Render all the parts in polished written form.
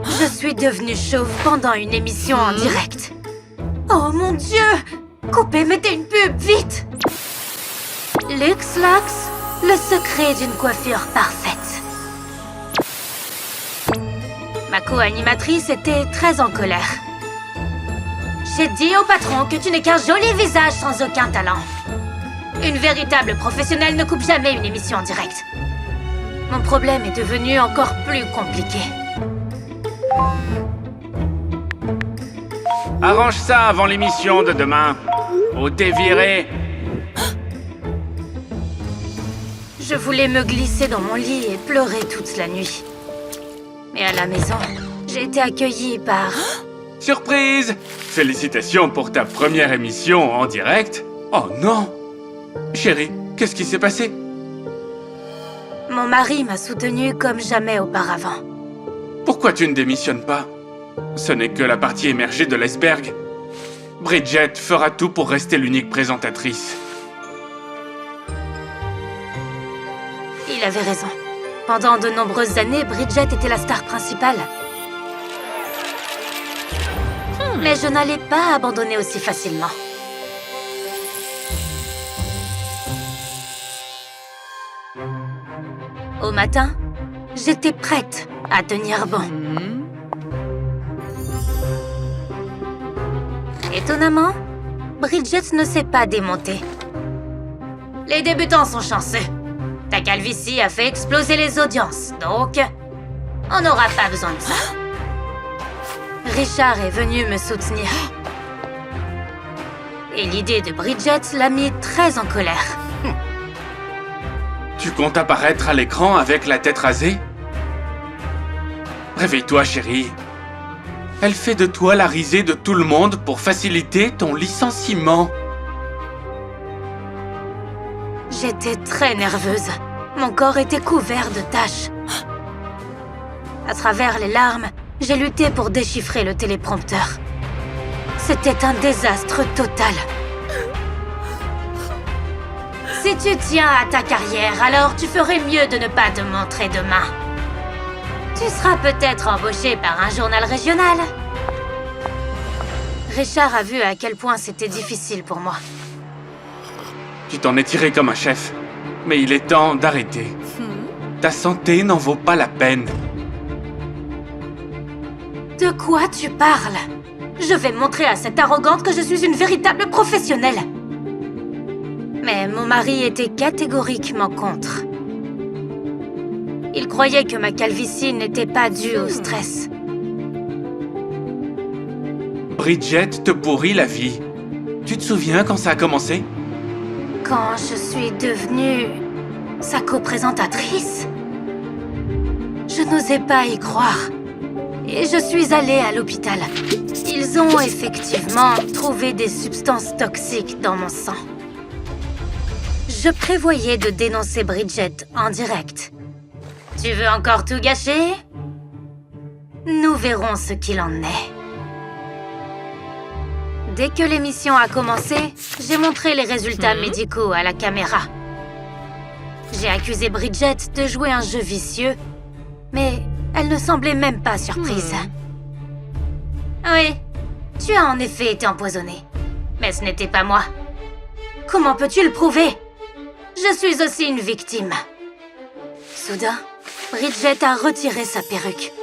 Je suis devenue chauve pendant une émission en direct. Oh mon Dieu! Coupez, mettez une pub, vite! LuxLox, le secret d'une coiffure parfaite. Ma co-animatrice était très en colère. J'ai dit au patron que tu n'es qu'un joli visage sans aucun talent. Une véritable professionnelle ne coupe jamais une émission en direct. Mon problème est devenu encore plus compliqué. Arrange ça avant l'émission de demain. Ou t'es viré. Je voulais me glisser dans mon lit et pleurer toute la nuit. Mais à la maison, j'ai été accueillie par... Surprise! Félicitations pour ta première émission en direct. Oh non! Chérie, qu'est-ce qui s'est passé? Mon mari m'a soutenue comme jamais auparavant. Pourquoi tu ne démissionnes pas? Ce n'est que la partie émergée de l'iceberg. Bridget fera tout pour rester l'unique présentatrice. Il avait raison. Pendant de nombreuses années, Bridget était la star principale. Mais je n'allais pas abandonner aussi facilement. Au matin, j'étais prête à tenir bon. Étonnamment, Bridget ne s'est pas démontée. Les débutants sont chanceux. Ta calvitie a fait exploser les audiences, donc on n'aura pas besoin de ça. Richard est venu me soutenir. Et l'idée de Bridget l'a mis très en colère. Tu comptes apparaître à l'écran avec la tête rasée? Réveille-toi, chérie. Elle fait de toi la risée de tout le monde pour faciliter ton licenciement. J'étais très nerveuse. Mon corps était couvert de taches. À travers les larmes, j'ai lutté pour déchiffrer le téléprompteur. C'était un désastre total. Si tu tiens à ta carrière, alors tu ferais mieux de ne pas te montrer demain. Tu seras peut-être embauché par un journal régional. Richard a vu à quel point c'était difficile pour moi. Tu t'en es tiré comme un chef. Mais il est temps d'arrêter. Ta santé n'en vaut pas la peine. De quoi tu parles? Je vais montrer à cette arrogante que je suis une véritable professionnelle. Mais mon mari était catégoriquement contre. Il croyait que ma calvitie n'était pas due au stress. Bridget te pourrit la vie. Tu te souviens quand ça a commencé? Quand je suis devenue sa co-présentatrice, je n'osais pas y croire. Et je suis allée à l'hôpital. Ils ont effectivement trouvé des substances toxiques dans mon sang. Je prévoyais de dénoncer Bridget en direct. Tu veux encore tout gâcher? Nous verrons ce qu'il en est. Dès que l'émission a commencé, j'ai montré les résultats médicaux à la caméra. J'ai accusé Bridget de jouer un jeu vicieux, mais elle ne semblait même pas surprise. Oui, tu as en effet été empoisonnée, mais ce n'était pas moi. Comment peux-tu le prouver? Je suis aussi une victime. Soudain, Bridget a retiré sa perruque.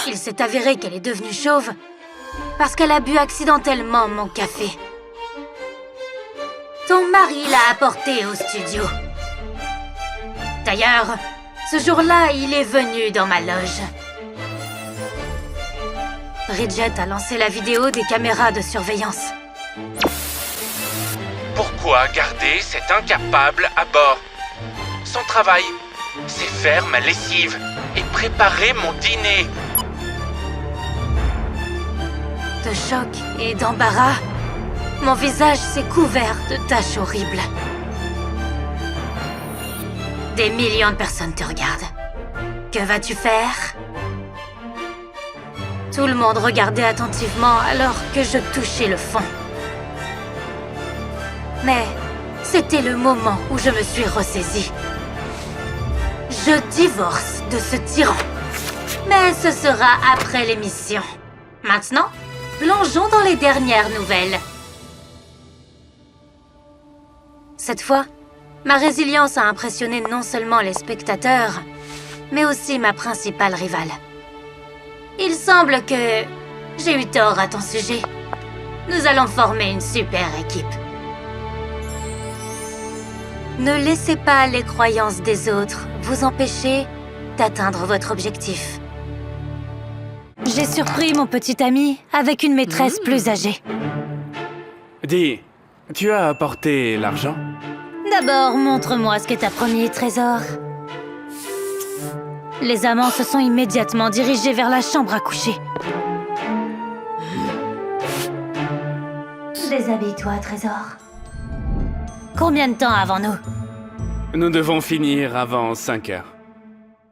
Il s'est avéré qu'elle est devenue chauve parce qu'elle a bu accidentellement mon café. Ton mari l'a apporté au studio. D'ailleurs, ce jour-là, il est venu dans ma loge. Bridget a lancé la vidéo des caméras de surveillance. Pourquoi garder cet incapable à bord? Son travail, c'est faire ma lessive et préparer mon dîner. De choc et d'embarras, mon visage s'est couvert de taches horribles. Des millions de personnes te regardent. Que vas-tu faire? Tout le monde regardait attentivement alors que je touchais le fond. Mais c'était le moment où je me suis ressaisie. Je divorce de ce tyran. Mais ce sera après l'émission. Maintenant, plongeons dans les dernières nouvelles. Cette fois, ma résilience a impressionné non seulement les spectateurs, mais aussi ma principale rivale. Il semble que j'ai eu tort à ton sujet. Nous allons former une super équipe. Ne laissez pas les croyances des autres vous empêcher d'atteindre votre objectif. J'ai surpris mon petit ami avec une maîtresse plus âgée. Dis, tu as apporté l'argent? D'abord, montre-moi ce qu'est ta premier trésor. Les amants se sont immédiatement dirigés vers la chambre à coucher. Déshabille-toi, trésor. Combien de temps avons-nous? Nous devons finir avant 5 heures.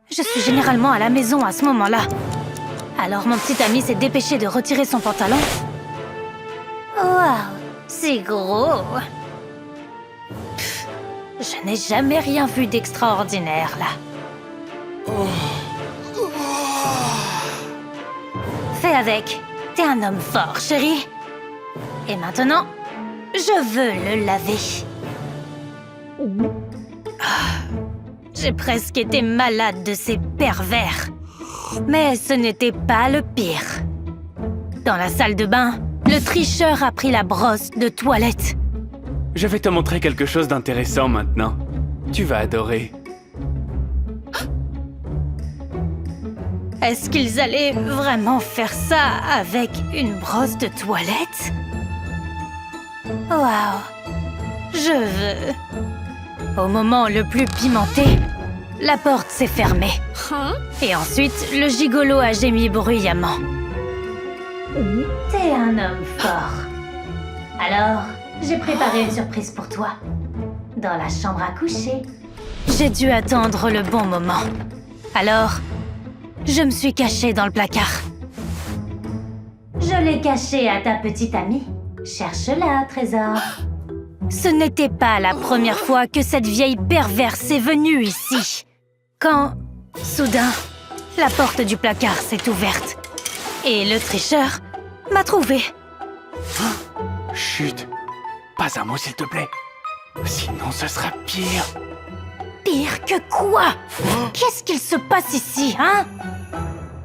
Je suis généralement à la maison à ce moment-là. Alors mon petit ami s'est dépêché de retirer son pantalon. Waouh, c'est gros. Pff, je n'ai jamais rien vu d'extraordinaire, là. Fais avec. T'es un homme fort, chérie. Et maintenant, je veux le laver. J'ai presque été malade de ces pervers. Mais ce n'était pas le pire. Dans la salle de bain, le tricheur a pris la brosse de toilette. Je vais te montrer quelque chose d'intéressant maintenant. Tu vas adorer. Est-ce qu'ils allaient vraiment faire ça avec une brosse de toilette? Waouh! Je veux... Au moment le plus pimenté, la porte s'est fermée. Et ensuite, le gigolo a gémi bruyamment. T'es un homme fort. Alors, j'ai préparé une surprise pour toi. Dans la chambre à coucher. J'ai dû attendre le bon moment. Alors, je me suis cachée dans le placard. Je l'ai cachée à ta petite amie. Cherche-la, trésor. Ce n'était pas la première fois que cette vieille perverse est venue ici. Quand, soudain, la porte du placard s'est ouverte. Et le tricheur m'a trouvée. Chut! Pas un mot, s'il te plaît. Sinon, ce sera pire. Pire que quoi? Qu'est-ce qu'il se passe ici, hein?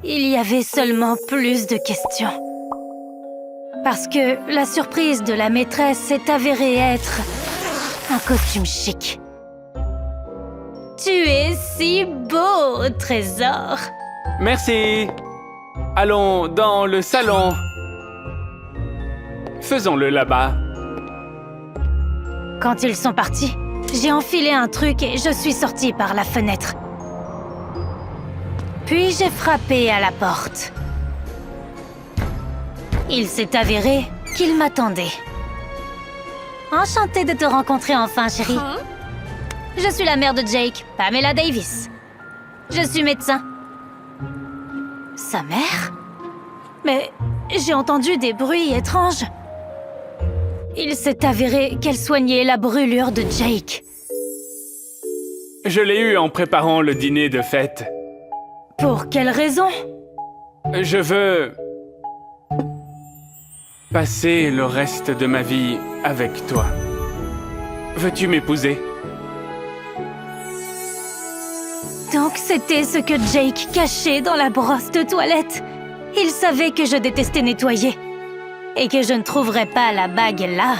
Il y avait seulement plus de questions. Parce que la surprise de la maîtresse s'est avérée être un costume chic. Tu es si beau, trésor. Merci. Allons dans le salon. Faisons-le là-bas. Quand ils sont partis, j'ai enfilé un truc et je suis sortie par la fenêtre. Puis j'ai frappé à la porte. Il s'est avéré qu'il m'attendait. Enchantée de te rencontrer enfin, chérie. Je suis la mère de Jake, Pamela Davis. Je suis médecin. Sa mère? Mais j'ai entendu des bruits étranges. Il s'est avéré qu'elle soignait la brûlure de Jake. Je l'ai eu en préparant le dîner de fête. Pour quelle raison? Je veux... passer le reste de ma vie avec toi. Veux-tu m'épouser? Donc c'était ce que Jake cachait dans la brosse de toilette. Il savait que je détestais nettoyer. Et que je ne trouverais pas la bague là.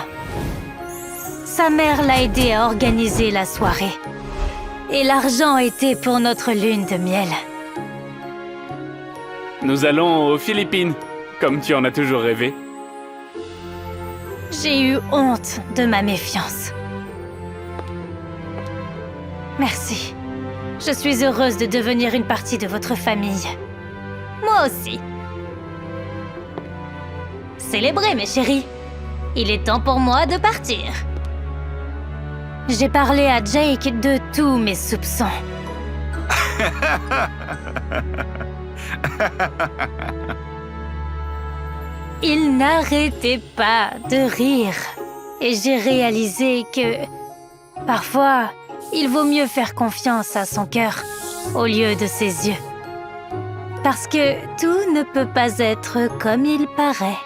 Sa mère l'a aidé à organiser la soirée. Et l'argent était pour notre lune de miel. Nous allons aux Philippines, comme tu en as toujours rêvé. J'ai eu honte de ma méfiance. Merci. Je suis heureuse de devenir une partie de votre famille. Moi aussi. Célébrez, mes chéris. Il est temps pour moi de partir. J'ai parlé à Jake de tous mes soupçons. Il n'arrêtait pas de rire. Et j'ai réalisé que... parfois, il vaut mieux faire confiance à son cœur au lieu de ses yeux. Parce que tout ne peut pas être comme il paraît.